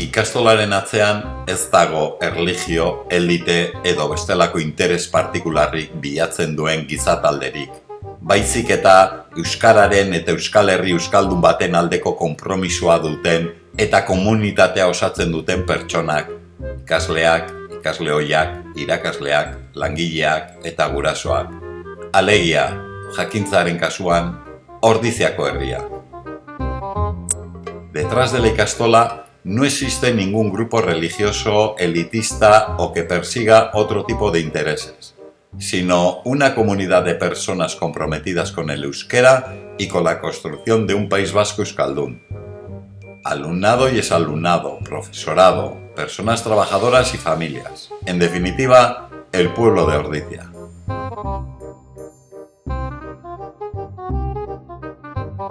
Ikastolaren atzean ez dago erlijio, elite edo bestelako interes partikularrik bilatzen duen gizatalderik. Baizik eta euskararen eta Euskal Herri euskaldun baten aldeko konpromisoa duten eta komunitatea osatzen duten pertsonak, ikasleak, ikasleoiak, irakasleak, langileak eta gurasoak. Alegia, jakintzaren kasuan, Ordiziako herria. Detrás de la ikastola no existe ningún grupo religioso, elitista o que persiga otro tipo de intereses, sino una comunidad de personas comprometidas con el euskera y con la construcción de un País Vasco euskaldún. Alumnado y exalumnado, profesorado, personas trabajadoras y familias. En definitiva, el pueblo de Ordizia.